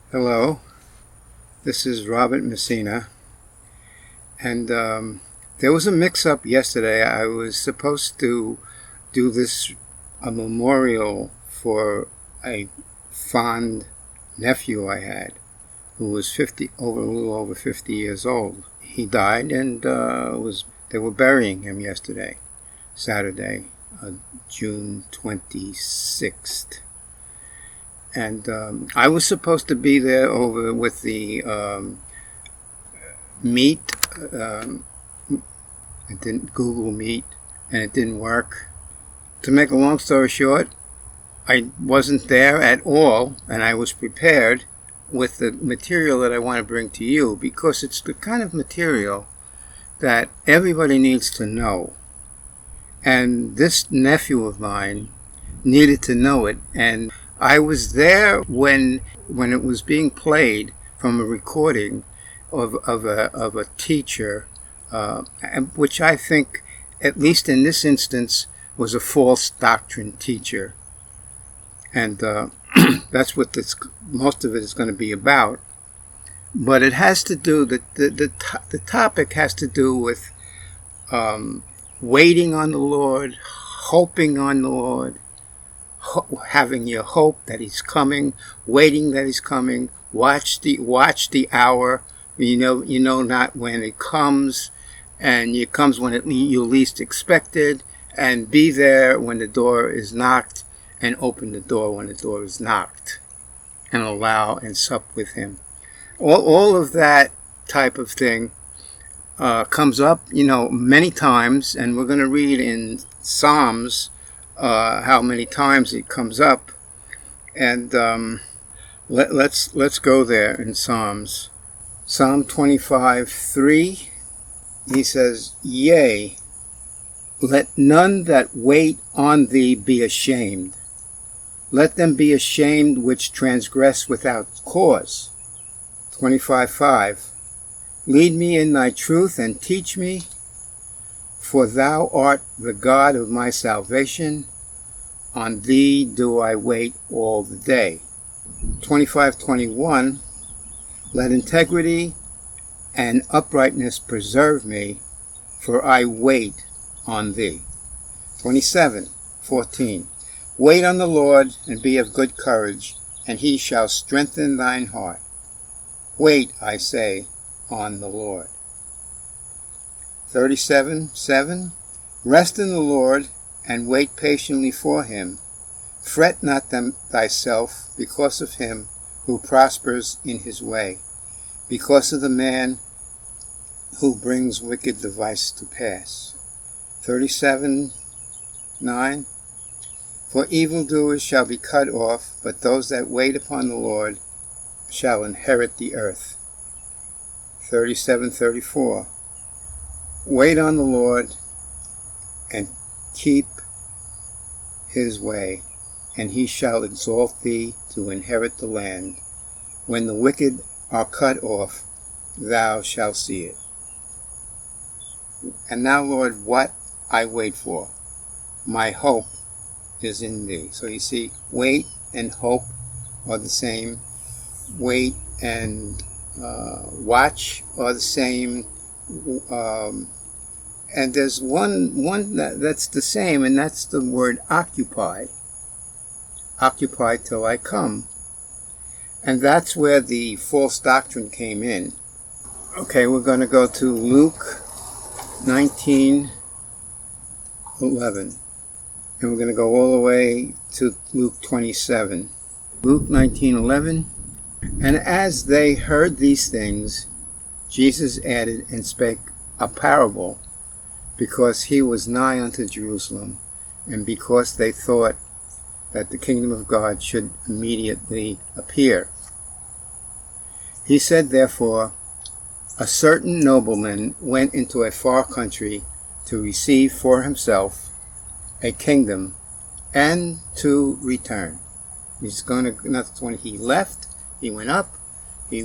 Hello, this is Robert Messina, and there was a mix-up yesterday. I was supposed to do a memorial for a fond nephew I had, who was a little over 50 years old. He died, and they were burying him yesterday, Saturday, June 26th. And I was supposed to be there over with the Meet. It didn't Google Meet, and it didn't work. To make a long story short, I wasn't there at all, and I was prepared with the material that I want to bring to you, because it's the kind of material that everybody needs to know. And this nephew of mine needed to know it, and I was there when it was being played from a recording of a teacher, which I think, at least in this instance, was a false doctrine teacher, and that's what most of it is going to be about. But it has to do the topic has to do with waiting on the Lord, hoping on the Lord. Having your hope that He's coming, waiting that He's coming, watch the hour. You know not when it comes, and it comes when you least expected, and be there when the door is knocked, and open the door when the door is knocked, and allow and sup with Him. All of that type of thing comes up, many times, and we're going to read in Psalms how many times it comes up, and let's go there in Psalms. Psalm 25:3. He says, "Yea, let none that wait on Thee be ashamed. Let them be ashamed which transgress without cause." 25:5. "Lead me in Thy truth and teach me, for Thou art the God of my salvation. On Thee do I wait all the day." 25:21. "Let integrity and uprightness preserve me, for I wait on Thee." 27:14. "Wait on the Lord, and be of good courage, and He shall strengthen thine heart. Wait, I say, on the Lord." 37:7. "Rest in the Lord, and wait patiently for Him. Fret not thyself because of him who prospers in his way, because of the man who brings wicked device to pass." 37:9. "For evildoers shall be cut off, but those that wait upon the Lord shall inherit the earth." 37:34. "Wait on the Lord and keep His way, and He shall exalt thee to inherit the land. When the wicked are cut off, thou shalt see it." And now, Lord, what I wait for, my hope is in Thee. So you see, wait and hope are the same. Wait and watch are the same. And there's one that's the same, and that's the word occupy. Occupy till I come. And that's where the false doctrine came in. Okay, we're going to go to Luke 19:11. And we're going to go all the way to Luke 27. Luke 19:11. "And as they heard these things, Jesus added and spake a parable, because He was nigh unto Jerusalem, and because they thought that the kingdom of God should immediately appear. He said, therefore, a certain nobleman went into a far country to receive for himself a kingdom, and to return." When he left, he went up, he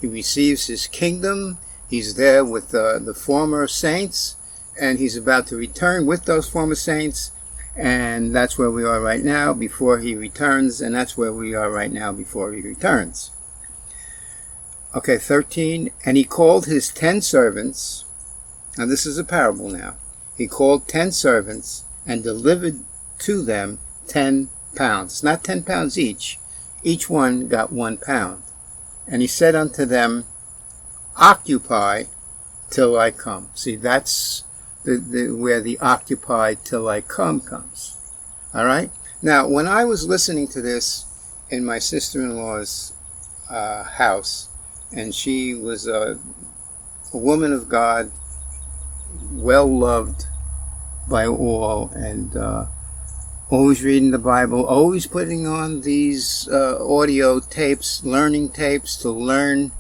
receives his kingdom, he's there with the former saints, and he's about to return with those former saints, and that's where we are right now before he returns, and that's where we are right now before he returns. Okay, 13. And he called his 10 servants. Now this is a parable now. He called 10 servants and delivered to them 10 pounds. It's not 10 pounds each. Each one got 1 pound. And he said unto them, occupy till I come. See, that's where the occupy till I come comes. All right? Now, when I was listening to this in my sister-in-law's house, and she was a woman of God, well-loved by all, and always reading the Bible, always putting on these audio tapes, learning tapes to learn.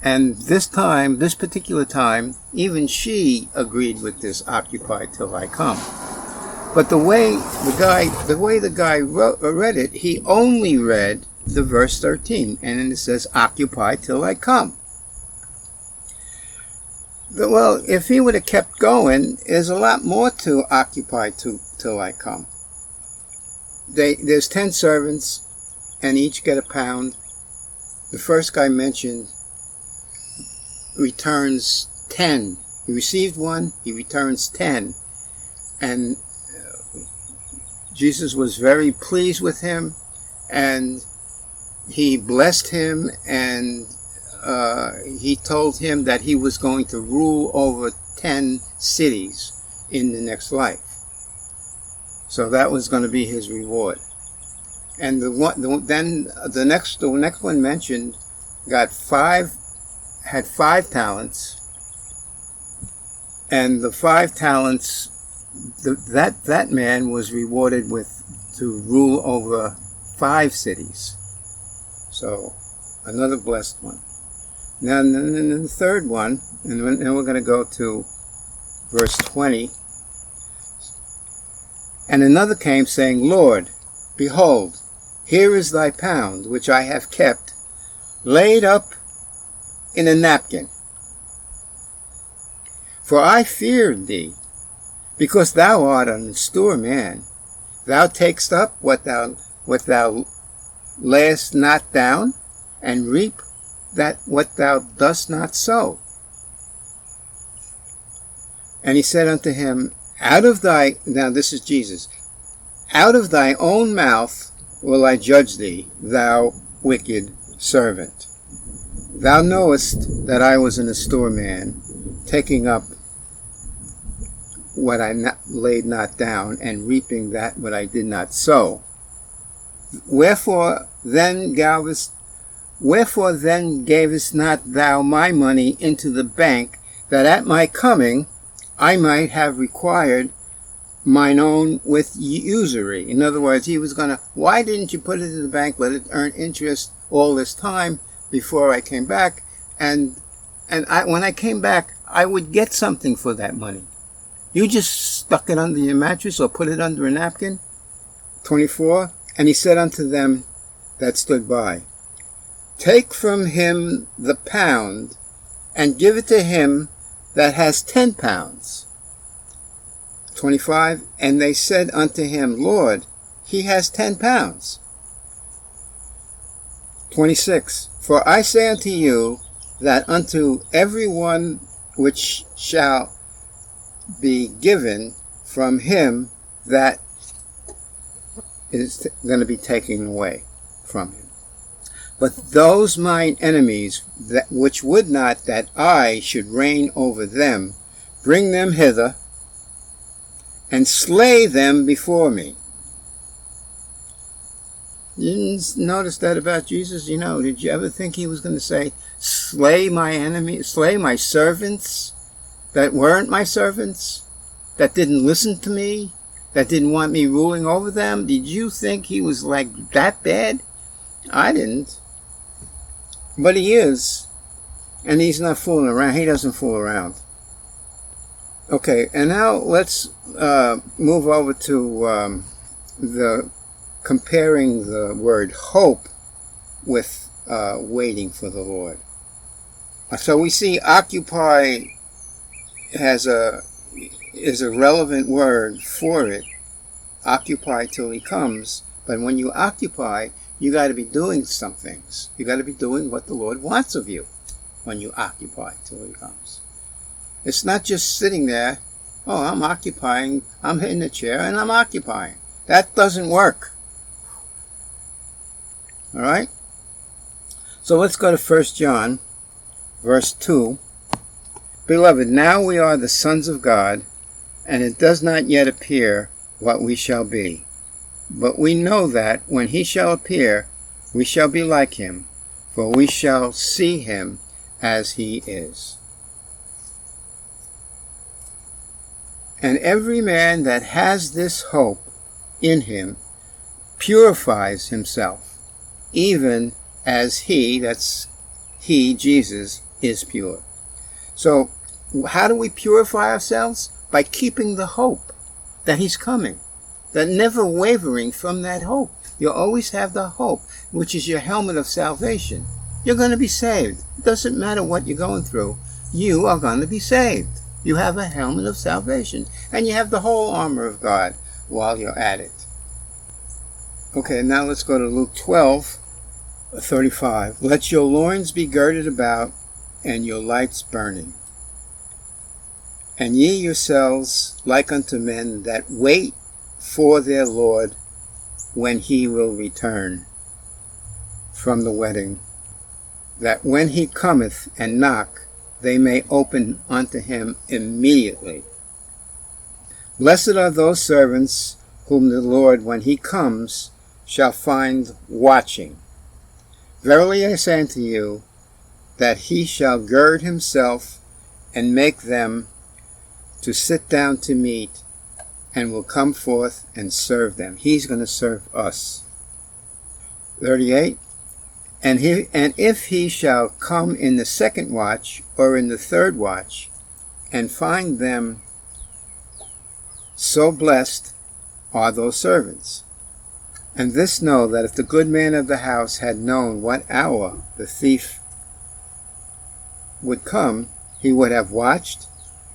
And this particular time, even she agreed with this occupy till I come. But the way the guy read it, he only read the verse 13, and then it says occupy till I come. Well, if he would have kept going, there's a lot more to occupy till I come. There's 10 servants, and each get a pound. The first guy mentioned returns 10. He received 1, he returns 10. And Jesus was very pleased with him, and he blessed him, and he told him that he was going to rule over 10 cities in the next life. So that was going to be his reward. And the next one mentioned had 5 talents, and the 5 talents, that man was rewarded to rule over 5 cities. So another blessed one. Now, and the third one, and then we're going to go to verse 20. And another came, saying, Lord, behold, here is thy pound, which I have kept, laid up in a napkin. For I feared thee, because thou art an austere man. Thou takest up what thou layest not down, and reap what thou dost not sow. And he said unto him, now this is Jesus, out of thy own mouth will I judge thee, thou wicked servant. Thou knowest that I was an austere man, taking up what I laid not down, and reaping what I did not sow. Wherefore then gavest not thou my money into the bank, that at my coming I might have required mine own with usury? In other words, he was why didn't you put it in the bank, let it earn interest all this time before I came back? And when I came back, I would get something for that money. You just stuck it under your mattress or put it under a napkin. 24. And he said unto them that stood by, take from him the pound, and give it to him that has 10 pounds. 25. And they said unto him, Lord, he has 10 pounds. 26. For I say unto you, that unto every one which shall be given from him, that is going to be taken away from him. But those mine enemies, which would not that I should reign over them, bring them hither, and slay them before me. You didn't notice that about Jesus? Did you ever think he was going to say, slay my enemies, slay my servants that weren't my servants, that didn't listen to me, that didn't want me ruling over them? Did you think he was like that bad? I didn't. But he is. And he's not fooling around. He doesn't fool around. Okay, and now let's move over to comparing the word hope with waiting for the Lord. So we see occupy is a relevant word for it. Occupy till he comes. But when you occupy, you got to be doing some things. You got to be doing what the Lord wants of you. when you occupy till he comes. It's not just sitting there, oh, I'm occupying, I'm in the chair and I'm occupying. That doesn't work. All right? So let's go to 1 John, verse 2. Beloved, now we are the sons of God, and it does not yet appear what we shall be. But we know that when he shall appear, we shall be like him, for we shall see him as he is. And every man that has this hope in him purifies himself, even as he, that's he, Jesus, is pure. So, how do we purify ourselves? By keeping the hope that he's coming. That never wavering from that hope. You always have the hope, which is your helmet of salvation. You're going to be saved. It doesn't matter what you're going through. You are going to be saved. You have a helmet of salvation. And you have the whole armor of God while you're at it. Okay, now let's go to Luke 12:35. Let your loins be girded about, and your lights burning. And ye yourselves like unto men that wait for their Lord when he will return from the wedding, that when he cometh and knock, they may open unto him immediately. Blessed are those servants whom the Lord, when he comes, shall find watching. Verily I say unto you, that he shall gird himself and make them to sit down to meat, and will come forth and serve them. He's going to serve us. 38. And if he shall come in the second watch, or in the third watch, and find them so blessed are those servants. And this know, that if the good man of the house had known what hour the thief would come, he would have watched,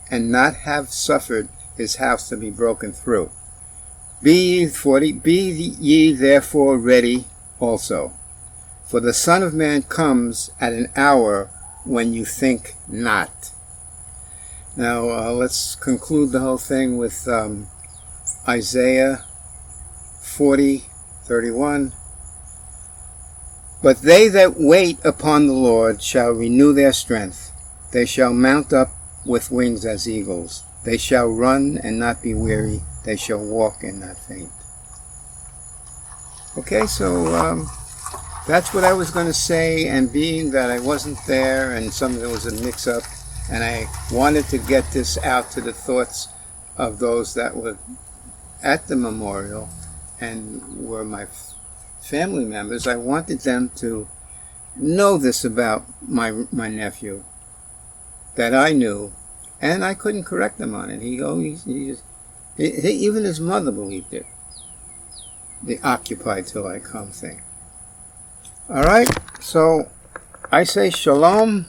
and not have suffered his house to be broken through. Be ye therefore ready also, for the Son of Man comes at an hour when you think not. Now let's conclude the whole thing with Isaiah 40:31. But they that wait upon the Lord shall renew their strength. They shall mount up with wings as eagles. They shall run and not be weary. They shall walk and not faint. Okay, so that's what I was going to say, and being that I wasn't there and there was a mix-up, and I wanted to get this out to the thoughts of those that were at the memorial and were my family members, I wanted them to know this about my nephew that I knew, and I couldn't correct them on it. Even his mother believed it. The occupied till I come thing. All right, so I say shalom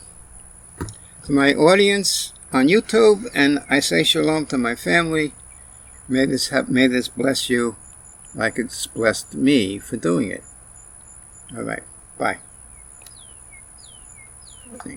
to my audience on YouTube, and I say shalom to my family. May this bless you like it's blessed me for doing it. All right, bye. Thank you.